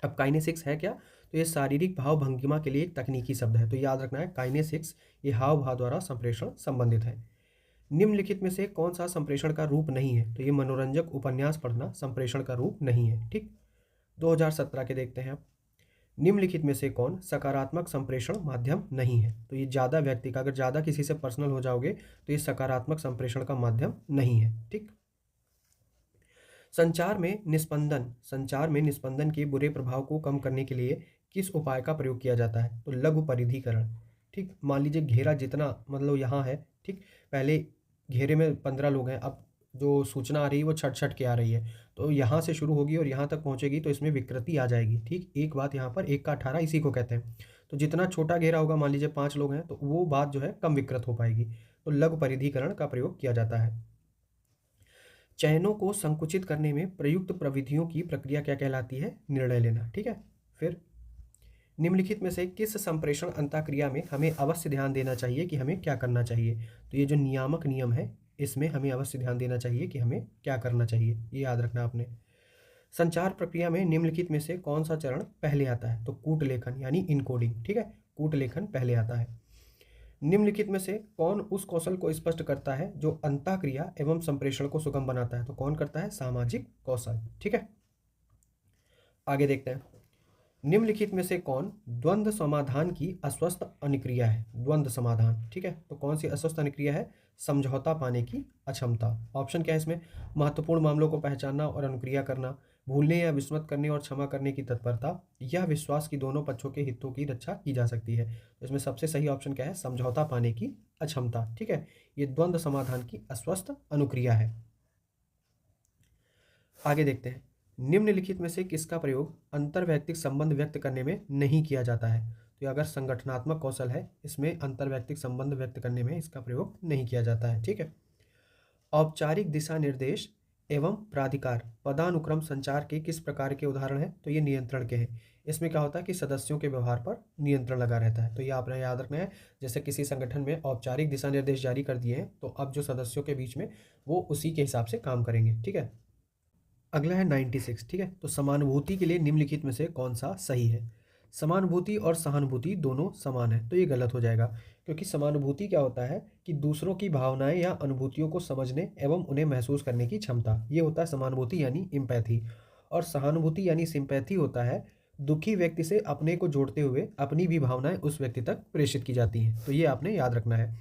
अब काइनेसिक्स है क्या? तो ये शारीरिक भाव भंगिमा के लिए एक तकनीकी शब्द है, तो याद रखना है काइनेसिक्स ये हाव भाव द्वारा संप्रेषण संबंधित है। निम्नलिखित में से कौन सा संप्रेषण का रूप नहीं है? तो ये मनोरंजक उपन्यास पढ़ना संप्रेषण का रूप नहीं है। ठीक, 2017 के देखते हैं आप। निम्नलिखित में से कौन सकारात्मक संप्रेषण माध्यम नहीं है? तो ये ज़्यादा व्यक्ति का, अगर ज़्यादा किसी से पर्सनल हो जाओगे तो ये सकारात्मक संप्रेषण का माध्यम नहीं है। ठीक, संचार में निस्पंदन के बुरे प्रभाव को कम करने के लिए किस उपाय का प्रयोग किया जाता है? तो लघु परिधिकरण। ठीक, मान लीजिए घेरा जितना मतलब यहाँ है, ठीक, पहले घेरे में 15 लोग हैं, अब जो सूचना आ रही है वो छट छट के आ रही है, तो यहाँ से शुरू होगी और यहाँ तक पहुँचेगी, तो इसमें विकृति आ जाएगी। ठीक, एक बात यहाँ पर 1 का 18 इसी को कहते हैं। तो जितना छोटा घेरा होगा, मान लीजिए 5 लोग हैं, तो वो बात जो है कम विकृत हो पाएगी। तो लघु परिधिकरण का प्रयोग किया जाता है। चयनों को संकुचित करने में प्रयुक्त प्रविधियों की प्रक्रिया क्या कहलाती है? निर्णय लेना। ठीक है, फिर निम्नलिखित में से किस संप्रेषण अंतःक्रिया में हमें अवश्य ध्यान देना चाहिए कि हमें क्या करना चाहिए? तो ये जो नियामक नियम है, इसमें हमें अवश्य ध्यान देना चाहिए कि हमें क्या करना चाहिए, ये याद रखना आपने। संचार प्रक्रिया में निम्नलिखित में से कौन सा चरण पहले आता है? तो कूट लेखन यानी इनकोडिंग। ठीक है, कूट लेखन पहले आता है। निम्नलिखित में से कौन उस कौशल को स्पष्ट करता है जो अंतःक्रिया एवं संप्रेषण को सुगम बनाता है? तो कौन करता है? सामाजिक कौशल। ठीक है, आगे देखते हैं। निम्नलिखित में से कौन द्वंद्व समाधान की अस्वस्थ अनुक्रिया है? द्वंद्व समाधान। ठीक है, तो कौन सी अस्वस्थ अनुक्रिया है? समझौता पाने की अक्षमता। ऑप्शन क्या है इसमें? महत्वपूर्ण मामलों को पहचानना और अनुक्रिया करना, भूलने या विस्मृत करने और क्षमा करने की तत्परता, यह विश्वास की दोनों पक्षों के हितों की रक्षा की जा सकती है। तो इसमें सबसे सही ऑप्शन क्या है? समझौता पाने की अक्षमता। ठीक है, ये द्वंद्व समाधान की अस्वस्थ अनुक्रिया है। आगे देखते हैं। निम्नलिखित में से किसका प्रयोग अंतर्वैयक्तिक संबंध व्यक्त करने में नहीं किया जाता है? तो ये अगर संगठनात्मक कौशल है, इसमें अंतर्वैयक्तिक संबंध व्यक्त करने में इसका प्रयोग नहीं किया जाता है। ठीक है, औपचारिक दिशा निर्देश एवं प्राधिकार पदानुक्रम संचार के किस प्रकार के उदाहरण हैं? तो ये नियंत्रण के हैं। इसमें क्या होता है कि सदस्यों के व्यवहार पर नियंत्रण लगा रहता है। तो ये आपने याद रखना है। जैसे किसी संगठन में औपचारिक दिशा निर्देश जारी कर दिए हैं, तो अब जो सदस्यों के बीच में वो उसी के हिसाब से काम करेंगे। ठीक है, अगला है 96। ठीक है, तो समानुभूति के लिए निम्नलिखित में से कौन सा सही है? समानुभूति और सहानुभूति दोनों समान है, तो ये गलत हो जाएगा, क्योंकि समानुभूति क्या होता है कि दूसरों की भावनाएं या अनुभूतियों को समझने एवं उन्हें महसूस करने की क्षमता, ये होता है समानुभूति यानी इम्पैथी। और सहानुभूति यानी सिंपैथी होता है दुखी व्यक्ति से अपने को जोड़ते हुए अपनी भी भावनाएं उस व्यक्ति तक प्रेषित की जाती हैं। तो ये आपने याद रखना है।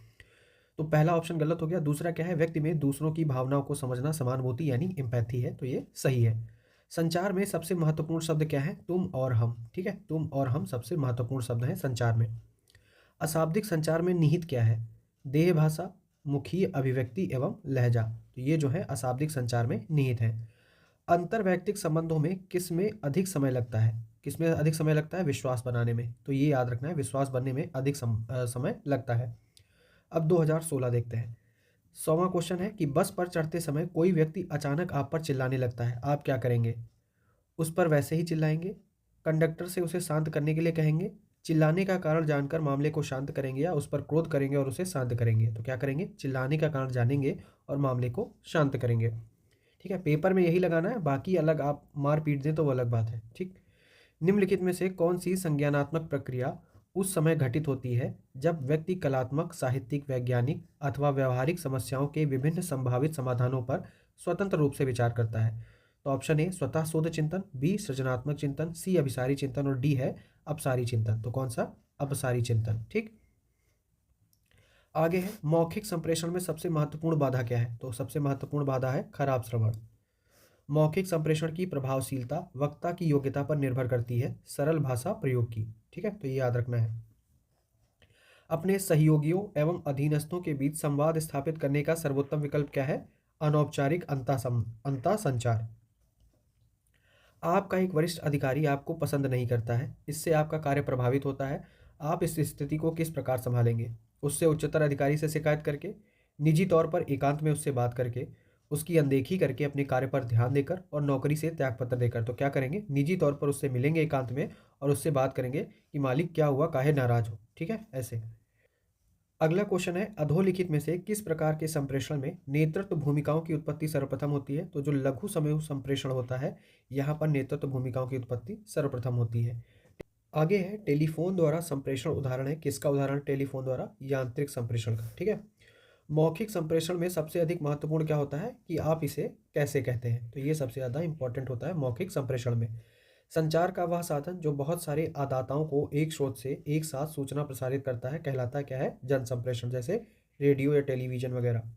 तो पहला ऑप्शन गलत हो गया। दूसरा क्या है? व्यक्ति में दूसरों की भावनाओं को समझना समानुभूति यानी एम्पैथी है, तो ये सही है। संचार में सबसे महत्वपूर्ण शब्द क्या है? तुम और हम। ठीक है, तुम और हम सबसे महत्वपूर्ण शब्द हैं संचार में। अशाब्दिक संचार में निहित क्या है? देह भाषा, मुखीय अभिव्यक्ति एवं लहजा। तो ये जो है अशाब्दिक संचार में निहित है। अंतर्वैयक्तिक संबंधों में किस में अधिक समय लगता है? किस में अधिक समय लगता है? विश्वास बनाने में। तो ये याद रखना है, विश्वास बनने में अधिक समय लगता है। अब 2016 देखते हैं। 100वां क्वेश्चन है कि बस पर चढ़ते समय कोई व्यक्ति अचानक आप पर चिल्लाने लगता है, आप क्या करेंगे? उस पर वैसे ही चिल्लाएंगे, कंडक्टर से उसे शांत करने के लिए कहेंगे, चिल्लाने का कारण जानकर मामले को शांत करेंगे, या उस पर क्रोध करेंगे और उसे शांत करेंगे? तो क्या करेंगे? चिल्लाने का कारण जानेंगे और मामले को शांत करेंगे। ठीक है, पेपर में यही लगाना है, बाकी अलग आप मार पीट दें तो वो अलग बात है। ठीक, निम्नलिखित में से कौन सी संज्ञानात्मक प्रक्रिया उस समय घटित होती है जब व्यक्ति कलात्मक, साहित्यिक, वैज्ञानिक अथवा व्यवहारिक समस्याओं के विभिन्न संभावित समाधानों पर स्वतंत्र रूप से विचार करता है? तो ऑप्शन ए स्वतः शोध चिंतन, बी सृजनात्मक चिंतन, सी अभिसारी चिंतन और डी है अपसारी चिंतन। तो कौन सा? अपसारी चिंतन। ठीक, आगे है मौखिक संप्रेषण में सबसे महत्वपूर्ण बाधा क्या है? तो सबसे महत्वपूर्ण बाधा है खराब श्रवण। मौखिक संप्रेषण की प्रभावशीलता वक्ता की योग्यता पर निर्भर करती है, सरल भाषा प्रयोग की। ठीक है, तो ये याद रखना है। अपने सहयोगियों एवं अधीनस्थों के बीच संवाद स्थापित करने का सर्वोत्तम विकल्प क्या है? अनौपचारिक अंता संचार। आपका एक वरिष्ठ अधिकारी आपको पसंद नहीं करता है, इससे आपका कार्य प्रभावित होता है, आप इस स्थिति को किस प्रकार संभालेंगे? उससे उच्चतर अधिकारी से शिकायत करके, निजी तौर पर एकांत में उससे बात करके, उसकी अनदेखी करके, अपने कार्य पर ध्यान देकर और नौकरी से त्यागपत्र देकर? तो क्या करेंगे? निजी तौर पर उससे मिलेंगे एकांत में और उससे बात करेंगे कि मालिक क्या हुआ, काहे नाराज हो। ठीक है, ऐसे। अगला क्वेश्चन है अधोलिखित में से किस प्रकार के संप्रेषण में नेतृत्व भूमिकाओं की उत्पत्ति सर्वप्रथम होती है? तो जो लघु समूह संप्रेषण होता है, यहाँ पर नेतृत्व भूमिकाओं की उत्पत्ति सर्वप्रथम होती है। आगे है टेलीफोन द्वारा संप्रेषण। उदाहरण है किसका? उदाहरण टेलीफोन द्वारा यांत्रिक संप्रेषण का। ठीक है, मौखिक संप्रेषण में सबसे अधिक महत्वपूर्ण क्या होता है कि आप इसे कैसे कहते हैं, तो ये सबसे ज़्यादा इंपॉर्टेंट होता है मौखिक संप्रेषण में। संचार का वह साधन जो बहुत सारे आदाताओं को एक स्रोत से एक साथ सूचना प्रसारित करता है कहलाता है क्या है, जन संप्रेषण, जैसे रेडियो या टेलीविजन वगैरह।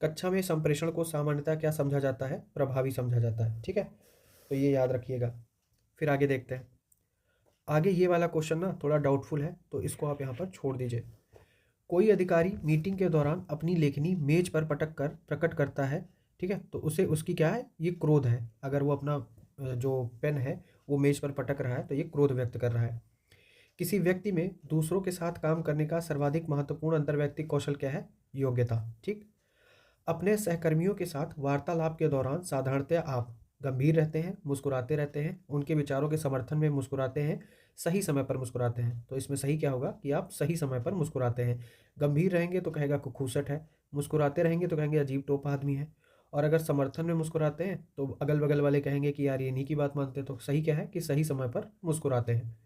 कक्षा में संप्रेषण को सामान्यतः क्या समझा जाता है, प्रभावी समझा जाता है। ठीक है, तो ये याद रखिएगा। फिर आगे देखते हैं। आगे ये वाला क्वेश्चन ना थोड़ा डाउटफुल है, तो इसको आप यहाँ पर छोड़ दीजिए। कोई अधिकारी मीटिंग के दौरान अपनी लेखनी मेज पर पटक कर प्रकट करता है, ठीक है, तो उसे उसकी क्या है, ये क्रोध है। अगर वो अपना जो पेन है वो मेज पर पटक रहा है तो ये क्रोध व्यक्त कर रहा है। किसी व्यक्ति में दूसरों के साथ काम करने का सर्वाधिक महत्वपूर्ण अंतर्वैयक्तिक कौशल क्या है, योग्यता। ठीक। अपने सहकर्मियों के साथ वार्तालाप के दौरान साधारणतः आप गंभीर रहते हैं, मुस्कुराते रहते हैं, उनके विचारों के समर्थन में मुस्कुराते हैं, सही समय पर मुस्कुराते हैं। तो इसमें सही क्या होगा कि आप सही समय पर मुस्कुराते हैं। गंभीर रहेंगे तो कहेगा खुखूसट है, मुस्कुराते रहेंगे तो कहेंगे अजीब टोप आदमी है, और अगर समर्थन में मुस्कुराते हैं तो अगल बगल वाले कहेंगे कि यार ये इन्हीं की बात मानते हैं। तो सही क्या है कि सही समय पर मुस्कुराते हैं।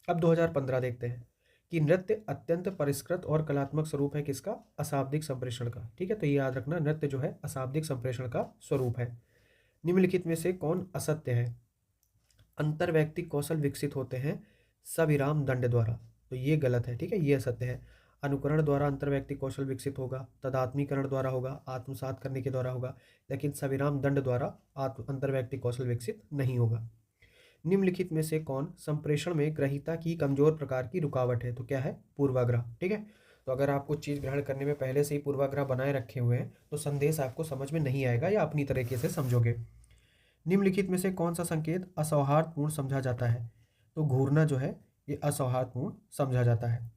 अब 2015 देखते हैं कि नृत्य अत्यंत परिष्कृत और कलात्मक स्वरूप है किसका, अशाब्दिक संप्रेषण का। ठीक है, तो ये याद रखना, नृत्य जो है अशाब्दिक संप्रेषण का स्वरूप है। निम्नलिखित में से कौन असत्य है। अंतर्वैयक्तिक कौशल विकसित होते हैं सविराम दंड द्वारा, तो ये गलत है। ठीक है, ये असत्य है। अनुकरण द्वारा अंतर्वैयक्तिक कौशल विकसित होगा, तदात्मीकरण द्वारा होगा, आत्मसात करने के द्वारा होगा, लेकिन सविराम दंड द्वारा अंतर्वैयक्तिक कौशल विकसित नहीं होगा। निम्नलिखित में से कौन संप्रेषण में ग्रहीता की कमजोर प्रकार की रुकावट है, तो क्या है, पूर्वाग्रह। ठीक है, तो अगर आप कुछ चीज़ ग्रहण करने में पहले से ही पूर्वाग्रह बनाए रखे हुए हैं तो संदेश आपको समझ में नहीं आएगा या अपनी तरीके से समझोगे। निम्नलिखित में से कौन सा संकेत असौहार्दपूर्ण समझा जाता है, तो घूरना जो है ये असौहार्दपूर्ण समझा जाता है।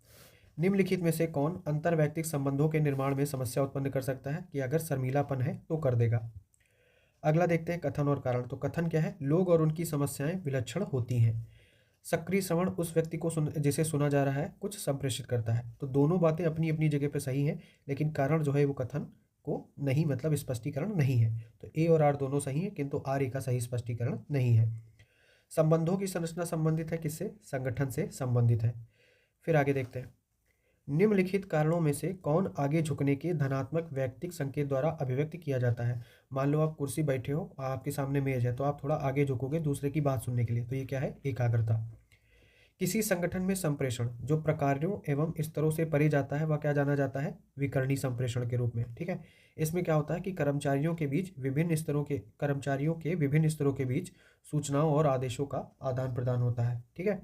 निम्नलिखित में से कौन अंतर्वैयक्तिक संबंधों के निर्माण में समस्या उत्पन्न कर सकता है कि अगर शर्मीलापन है तो कर देगा। अगला देखते हैं कथन और कारण। तो कथन क्या है, लोग और उनकी समस्याएं विलक्षण होती हैं। सक्रिय श्रवण उस व्यक्ति को जिसे सुना जा रहा है कुछ संप्रेषित करता है। तो दोनों बातें अपनी अपनी जगह पे सही हैं, लेकिन कारण जो है वो कथन को नहीं, मतलब स्पष्टीकरण नहीं है। तो ए और आर दोनों सही हैं, किंतु आर ए का सही स्पष्टीकरण नहीं है। संबंधों की संरचना संबंधित है किससे, संगठन से संबंधित है। फिर आगे देखते हैं। निम्नलिखित कारणों में से कौन आगे झुकने के धनात्मक वैयक्तिक संकेत द्वारा अभिव्यक्त किया जाता है। मान लो आप कुर्सी बैठे हो, आपके सामने मेज है, तो आप थोड़ा आगे झुकोगे दूसरे की बात सुनने के लिए, तो ये क्या है, एकाग्रता। किसी संगठन में संप्रेषण जो प्रकारों एवं स्तरों से परे जाता है वह क्या जाना जाता है, विकर्णी संप्रेषण के रूप में। ठीक है, इसमें क्या होता है कि कर्मचारियों के विभिन्न स्तरों के बीच सूचनाओं और आदेशों का आदान प्रदान होता है। ठीक है।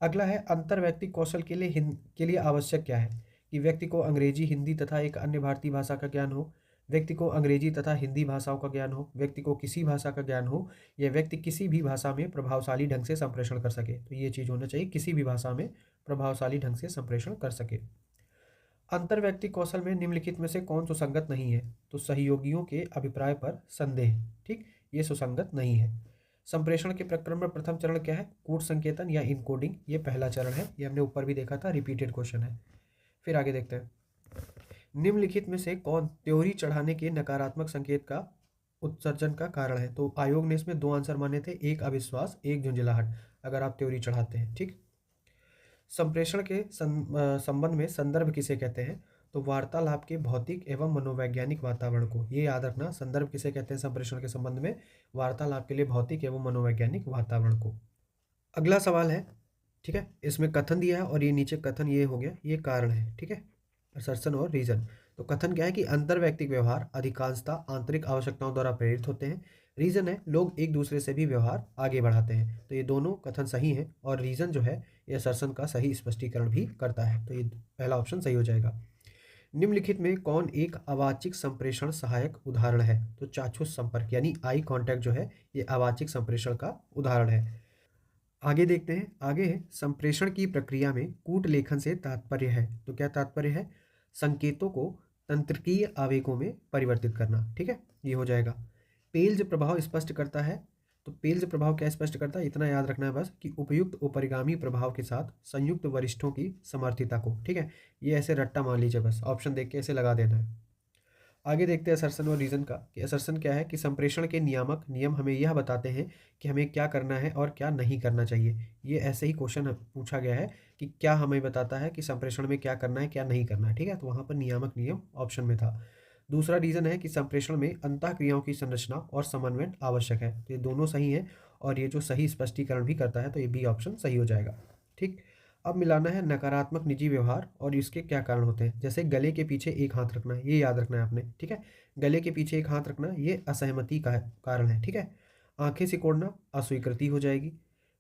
अगला है अंतर्वैयक्तिक कौशल के लिए आवश्यक क्या है, कि व्यक्ति को अंग्रेजी, हिंदी तथा एक अन्य भारतीय भाषा का ज्ञान हो, व्यक्ति को अंग्रेजी तथा हिंदी भाषाओं का ज्ञान हो, व्यक्ति को किसी भाषा का ज्ञान हो, या व्यक्ति किसी भी भाषा में प्रभावशाली ढंग से संप्रेषण कर सके। तो ये चीज़ होना चाहिए, किसी भी भाषा में प्रभावशाली ढंग से संप्रेषण कर सके। अंतर्वैयक्तिक कौशल में निम्नलिखित में से कौन सुसंगत नहीं है, तो सहयोगियों के अभिप्राय पर संदेह। ठीक, ये सुसंगत नहीं है। संप्रेषण के प्रक्रम में प्रथम चरण क्या है, कूट संकेतन या इनकोडिंग, ये पहला चरण है। ये हमने ऊपर भी देखा था, रिपीटेड क्वेश्चन है। फिर आगे देखते हैं। निम्नलिखित में से कौन त्योरी चढ़ाने के नकारात्मक संकेत का उत्सर्जन का कारण है। तो आयोग ने इसमें दो आंसर माने थे, एक अविश्वास, एक झुंझलाहट, अगर आप त्योरी चढ़ाते हैं। ठीक। संप्रेषण के संबंध में संदर्भ किसे कहते हैं, तो वार्तालाप के भौतिक एवं मनोवैज्ञानिक वातावरण को। ये याद रखना, संदर्भ किसे कहते हैं संप्रेषण के संबंध में, वार्तालाप के लिए भौतिक एवं मनोवैज्ञानिक वातावरण को। अगला सवाल है, ठीक है, इसमें कथन दिया है और ये नीचे कथन ये हो गया, ये कारण है। ठीक है, असर्शन और रीजन। तो कथन क्या है कि अंतर्वैयक्तिक व्यवहार अधिकांशतः आंतरिक आवश्यकताओं द्वारा प्रेरित होते हैं। रीजन है लोग एक दूसरे से भी व्यवहार आगे बढ़ाते हैं। तो ये दोनों कथन सही हैं, और रीजन जो है ये असर्शन का सही स्पष्टीकरण भी करता है। तो ये पहला ऑप्शन सही हो जाएगा। निम्नलिखित में कौन एक अवाचिक संप्रेषण सहायक उदाहरण है, तो चाक्षुष संपर्क यानी आई कांटेक्ट जो है ये अवाचिक संप्रेषण का उदाहरण है। आगे देखते हैं। आगे है संप्रेषण की प्रक्रिया में कूट लेखन से तात्पर्य है। तो क्या तात्पर्य है, संकेतों को तंत्रिकीय आवेगों में परिवर्तित करना। ठीक है, ये हो जाएगा। पेल्ज प्रभाव स्पष्ट करता है। तो पेल्ज प्रभाव क्या स्पष्ट करता है, इतना याद रखना है बस, कि उपयुक्त उपरिगामी प्रभाव के साथ संयुक्त वरिष्ठों की समर्थिता को। ठीक है, ये ऐसे रट्टा मान लीजिए, बस ऑप्शन देख के ऐसे लगा देना है। आगे देखते हैं असर्शन और रीज़न का, कि असर्शन क्या है कि संप्रेषण के नियामक नियम हमें यह बताते हैं कि हमें क्या करना है और क्या नहीं करना चाहिए। ये ऐसे ही क्वेश्चन पूछा गया है कि क्या हमें बताता है कि संप्रेषण में क्या करना है क्या नहीं करना है, ठीक है, तो वहाँ पर नियामक नियम ऑप्शन में था। दूसरा रीज़न है कि संप्रेषण में अंतःक्रियाओं की संरचना और समन्वय आवश्यक है, तो ये दोनों सही है और ये जो सही स्पष्टीकरण भी करता है, तो ये बी ऑप्शन सही हो जाएगा। ठीक, अब मिलाना है नकारात्मक निजी व्यवहार और इसके क्या कारण होते हैं। जैसे गले के पीछे एक हाथ रखना, ये याद रखना है आपने, ठीक है। गले के पीछे एक हाथ रखना ये असहमति का कारण है, ठीक है। आंखें सिकोड़ना अस्वीकृति हो जाएगी।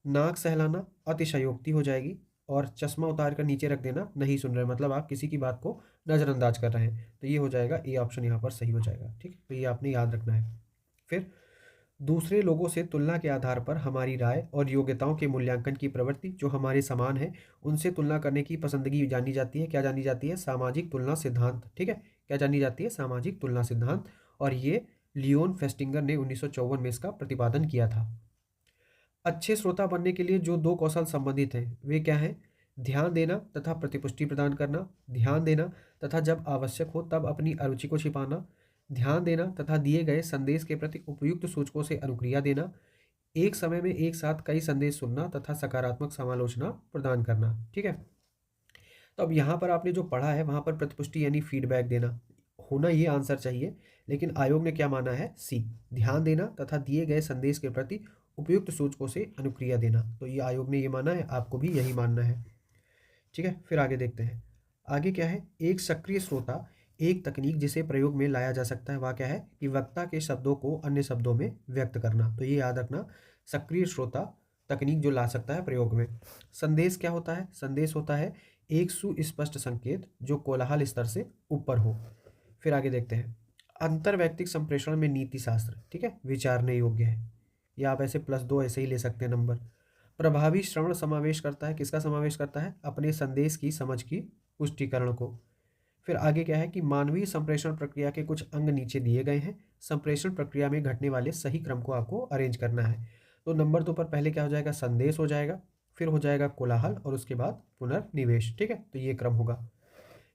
नाक सहलाना अतिशयोक्ति हो जाएगी। और चश्मा उतार कर नीचे रख देना नहीं सुन रहे, मतलब आप किसी की बात को नज़रअंदाज कर रहे हैं, तो ये हो जाएगा ए ऑप्शन यहाँ पर सही हो जाएगा। ठीक, तो ये आपने याद रखना है। फिर दूसरे लोगों से तुलना के आधार पर हमारी राय और योग्यताओं के मूल्यांकन की प्रवृत्ति जो हमारे समान है उनसे तुलना करने की पसंदगी जानी जाती है। क्या जानी जाती है? सामाजिक तुलना सिद्धांत। ठीक है, क्या जानी जाती है? सामाजिक तुलना सिद्धांत। और ये लियोन फेस्टिंगर ने 1954 में इसका प्रतिपादन किया था। अच्छे श्रोता बनने के लिए जो दो कौशल संबंधित हैं वे क्या हैं? ध्यान देना तथा प्रतिपुष्टि प्रदान करना। ध्यान देना तथा जब आवश्यक हो तब अपनी अरुचि को छिपाना। ध्यान देना तथा दिए गए संदेश के प्रति उपयुक्त सूचकों से अनुक्रिया देना। एक समय में एक साथ कई संदेश सुनना तथा सकारात्मक समालोचना प्रदान करना। ठीक है, तो अब यहाँ पर आपने जो पढ़ा है वहाँ पर प्रतिपुष्टि यानी फीडबैक देना होना ये आंसर चाहिए, लेकिन आयोग ने क्या माना है? सी, ध्यान देना तथा दिए गए संदेश के प्रति उपयुक्त सूचकों से अनुक्रिया देना। तो ये आयोग ने ये माना है, आपको भी यही मानना है। ठीक है, फिर आगे देखते हैं। आगे क्या है? एक सक्रिय श्रोता एक तकनीक जिसे प्रयोग में लाया जा सकता है वह क्या है? कि वक्ता के शब्दों को अन्य शब्दों में व्यक्त करना। तो ये याद रखना, सक्रिय श्रोता तकनीक जो ला सकता है प्रयोग में। संदेश क्या होता है? संदेश होता है एक सुस्पष्ट संकेत जो कोलाहल स्तर से ऊपर हो। फिर आगे देखते हैं। अंतरवैयक्तिक संप्रेषण में नीति शास्त्र, ठीक है, विचारने योग्य है। या आप ऐसे +2 ऐसे ही ले सकते हैं नंबर। प्रभावी श्रवण समावेश करता है, किसका समावेश करता है? अपने संदेश की समझ की पुष्टिकरण को। फिर आगे क्या है कि मानवीय संप्रेषण प्रक्रिया के कुछ अंग नीचे दिए गए हैं। संप्रेषण प्रक्रिया में घटने वाले सही क्रम को आपको अरेंज करना है। तो नंबर 2 पर पहले क्या हो जाएगा? संदेश हो जाएगा, फिर हो जाएगा कोलाहल और उसके बाद पुनर्निवेश। ठीक है, तो ये क्रम होगा।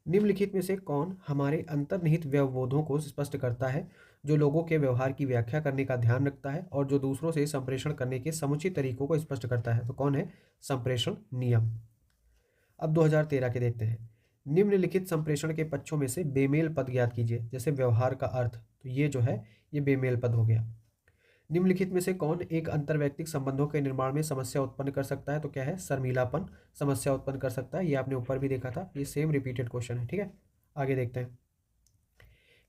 निम्नलिखित में से कौन हमारे अंतर्निहित व्यवबोधों को स्पष्ट करता है, जो लोगों के व्यवहार की व्याख्या करने का ध्यान रखता है और जो दूसरों से संप्रेषण करने के समुचित तरीकों को स्पष्ट करता है? तो कौन है? संप्रेषण नियम। अब 2013 के देखते हैं। निम्नलिखित संप्रेषण के पक्षों में से बेमेल पद ज्ञात कीजिए। जैसे व्यवहार का अर्थ, तो ये जो है ये बेमेल पद हो गया। निम्नलिखित में से कौन एक अंतर्वैयक्तिक संबंधों के निर्माण में समस्या उत्पन्न कर सकता है? तो क्या है? शर्मीलापन समस्या उत्पन्न कर सकता है। ये आपने ऊपर भी देखा था, ये सेम रिपीटेड क्वेश्चन है। ठीक है, आगे देखते हैं।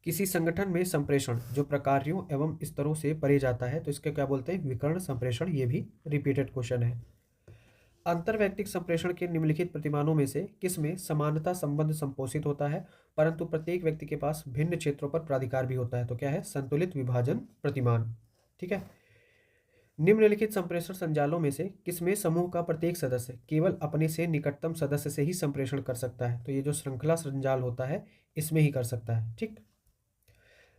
किसी संगठन में संप्रेषण जो प्रकारों एवं स्तरों से परे जाता है तो इसके क्या बोलते हैं? विकर्ण संप्रेषण। ये भी रिपीटेड क्वेश्चन है। अंतर्वैयक्तिक संप्रेषण के निम्नलिखित प्रतिमानों में से किसमें समानता संबंध संपोषित होता है परंतु प्रत्येक व्यक्ति के पास भिन्न क्षेत्रों पर प्राधिकार भी होता है? तो क्या है? संतुलित विभाजन प्रतिमान। ठीक है, निम्नलिखित संप्रेषण संजालों में से किसमें समूह का प्रत्येक सदस्य केवल अपने से निकटतम सदस्य से ही संप्रेषण कर सकता है? तो ये जो श्रृंखला संजाल होता है इसमें ही कर सकता है। ठीक,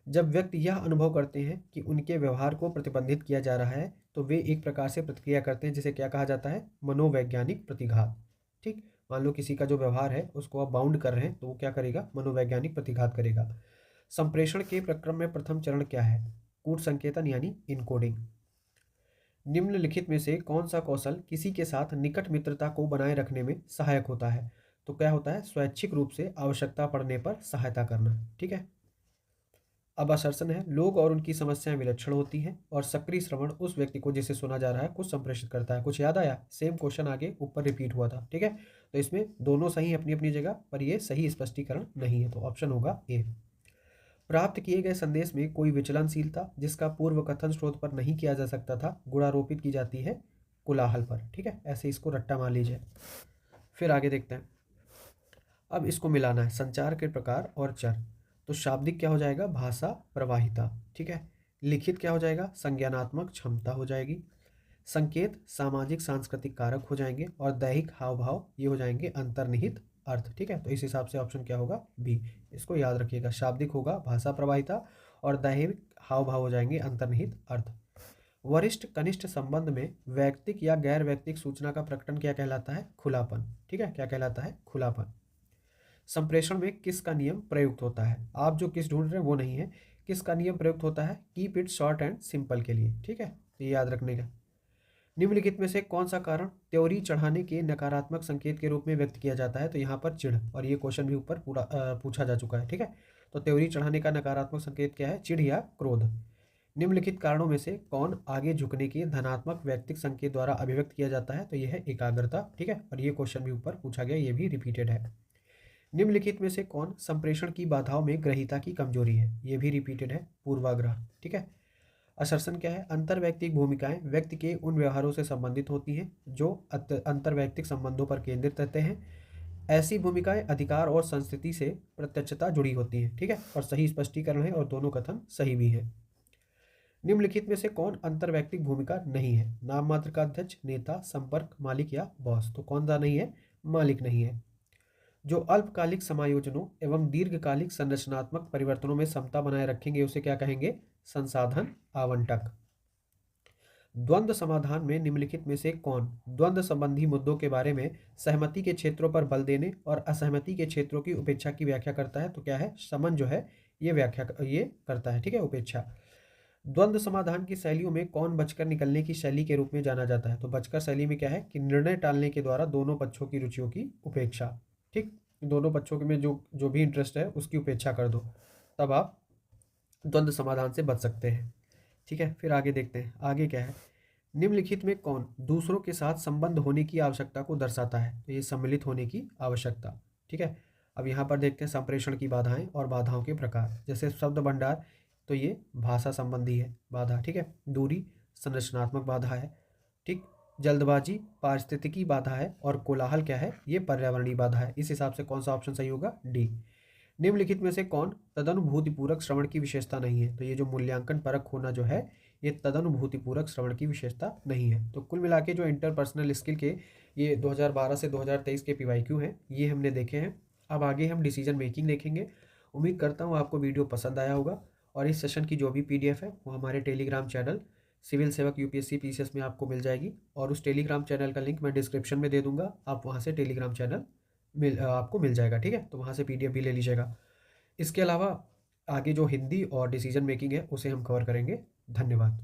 जब व्यक्ति यह अनुभव करते हैं कि उनके व्यवहार को प्रतिबंधित किया जा रहा है तो वे एक प्रकार से प्रतिक्रिया करते हैं, जिसे क्या कहा जाता है? मनोवैज्ञानिक प्रतिघात। ठीक, मान लो किसी का जो व्यवहार है उसको आप बाउंड कर रहे हैं तो वो क्या करेगा? मनोवैज्ञानिक प्रतिघात करेगा। संप्रेषण के प्रक्रम में प्रथम चरण क्या है? कूट संकेतन यानी इनकोडिंग। निम्नलिखित में से कौन सा कौशल किसी के साथ निकट मित्रता को बनाए रखने में सहायक होता है? तो क्या होता है? स्वैच्छिक रूप से आवश्यकता पड़ने पर सहायता करना। ठीक है, अब असर्सन है लोग और उनकी समस्याएं विलक्षण होती हैं और सक्रिय श्रवण उस व्यक्ति को जिसे सुना जा रहा है कुछ संप्रेषित करता है। कुछ याद आया? सेम क्वेश्चन आगे ऊपर रिपीट हुआ था। ठीक है, तो इसमें दोनों सही अपनी अपनी जगह पर, ये सही स्पष्टीकरण नहीं है, तो ऑप्शन होगा ए। प्राप्त किए गए संदेश में कोई विचलनशीलता जिसका पूर्व कथन स्रोत पर नहीं किया जा सकता था गुणारोपित की जाती है कोलाहल पर। ठीक है, ऐसे इसको रट्टा मान लीजिए। फिर आगे देखते हैं। अब इसको मिलाना है संचार के प्रकार और चर। तो शाब्दिक क्या हो जाएगा? भाषा प्रवाहिता। ठीक है, लिखित क्या हो जाएगा? संज्ञानात्मक क्षमता हो जाएगी। संकेत सामाजिक सांस्कृतिक कारक हो जाएंगे और दैहिक हाव भाव ये हो जाएंगे अंतर्निहित अर्थ। ठीक है, तो इस हिसाब से ऑप्शन क्या होगा? बी। इसको याद रखिएगा, शाब्दिक होगा भाषा प्रवाहिता और दैहिक हाव भाव हो जाएंगे अंतर्निहित अर्थ। वरिष्ठ कनिष्ठ संबंध में वैयक्तिक या गैर वैयक्तिक सूचना का प्रकटन क्या कहलाता है? खुलापन। ठीक है, क्या कहलाता है? खुलापन। संप्रेषण में किसका नियम प्रयुक्त होता है? आप जो किस ढूंढ रहे हैं वो नहीं है, किसका नियम प्रयुक्त होता है? Keep it short and simple के लिए, ठीक है, ये याद रखने का। निम्नलिखित में से कौन सा कारण त्योरी चढ़ाने के नकारात्मक संकेत के रूप में व्यक्त किया जाता है? तो यहाँ पर चिढ़, और ये क्वेश्चन भी ऊपर पूरा पूछा जा चुका है, ठीक है। तो त्योरी चढ़ाने का नकारात्मक संकेत क्या है? चिढ़ या क्रोध। निम्नलिखित कारणों में से कौन आगे झुकने के धनात्मक वैयक्तिक संकेत द्वारा अभिव्यक्त किया जाता है? तो यह है एकाग्रता, ठीक है, और ये क्वेश्चन भी ऊपर पूछा गया, ये भी रिपीटेड है। निम्नलिखित में से कौन संप्रेषण की बाधाओं में ग्रहीता की कमजोरी है? ये भी रिपीटेड है, पूर्वाग्रह, ठीक है। असर्सन क्या है? अंतर्वैयक्तिक भूमिकाएं व्यक्ति के उन व्यवहारों से संबंधित होती हैं जो अंतर्वैयक्तिक संबंधों पर केंद्रित रहते हैं। ऐसी भूमिकाएं अधिकार और संस्कृति से प्रत्यक्षता जुड़ी होती हैं, ठीक है, और सही स्पष्टीकरण है और दोनों कथन सही भी हैं। निम्नलिखित में से कौन अंतर्वैयक्तिक भूमिका नहीं है? नाम मात्र का अध्यक्ष, नेता, संपर्क, मालिक या बॉस। तो कौन सा नहीं है? मालिक नहीं है। जो अल्पकालिक समायोजनों एवं दीर्घकालिक संरचनात्मक परिवर्तनों में समता बनाए रखेंगे उसे क्या कहेंगे? संसाधन आवंटक। द्वंद्व समाधान में निम्नलिखित में से कौन द्वंद्व संबंधी मुद्दों के बारे में सहमति के क्षेत्रों पर बल देने और असहमति के क्षेत्रों की उपेक्षा की व्याख्या करता है? तो क्या है? समन जो है ये व्याख्या ये करता है, ठीक है, उपेक्षा। द्वंद्व समाधान की शैलियों में कौन बचकर निकलने की शैली के रूप में जाना जाता है? तो बचकर शैली में क्या है कि निर्णय टालने के द्वारा दोनों पक्षों की रुचियों की उपेक्षा, ठीक, दोनों पक्षों में जो जो भी इंटरेस्ट है उसकी उपेक्षा कर दो, तब आप द्वंद्व समाधान से बच सकते हैं, ठीक है। फिर आगे देखते हैं, आगे क्या है? निम्नलिखित में कौन दूसरों के साथ संबंध होने की आवश्यकता को दर्शाता है? तो ये सम्मिलित होने की आवश्यकता, ठीक है। अब यहाँ पर देखते हैं संप्रेषण की बाधाएं और बाधाओं के प्रकार। जैसे शब्द भंडार, तो ये भाषा संबंधी है बाधा, ठीक है। दूरी संरचनात्मक बाधा है, ठीक। जल्दबाजी पारिस्थितिकी बाधा है, और कोलाहल क्या है? ये पर्यावरणीय बाधा है। इस हिसाब से कौन सा ऑप्शन सही होगा? डी। निम्नलिखित में से कौन तदनुभूतिपूर्वक श्रवण की विशेषता नहीं है? तो ये जो मूल्यांकन परक होना जो है ये तदनुभूतिपूर्वक श्रवण की विशेषता नहीं है। तो कुल मिला के जो इंटरपर्सनल स्किल के ये 2012 से 2023 के पीवाईक्यू हैं ये हमने देखे हैं। अब आगे हम डिसीजन मेकिंग देखेंगे। उम्मीद करता हूँ आपको वीडियो पसंद आया होगा, और इस सेशन की जो भी पीडीएफ है वो हमारे टेलीग्राम चैनल सिविल सेवक यूपीएससी पीसीएस में आपको मिल जाएगी, और उस टेलीग्राम चैनल का लिंक मैं डिस्क्रिप्शन में दे दूंगा। आप वहाँ से टेलीग्राम चैनल आपको मिल जाएगा, ठीक है, तो वहाँ से पीडीएफ भी ले लीजिएगा। इसके अलावा आगे जो हिंदी और डिसीजन मेकिंग है उसे हम कवर करेंगे। धन्यवाद।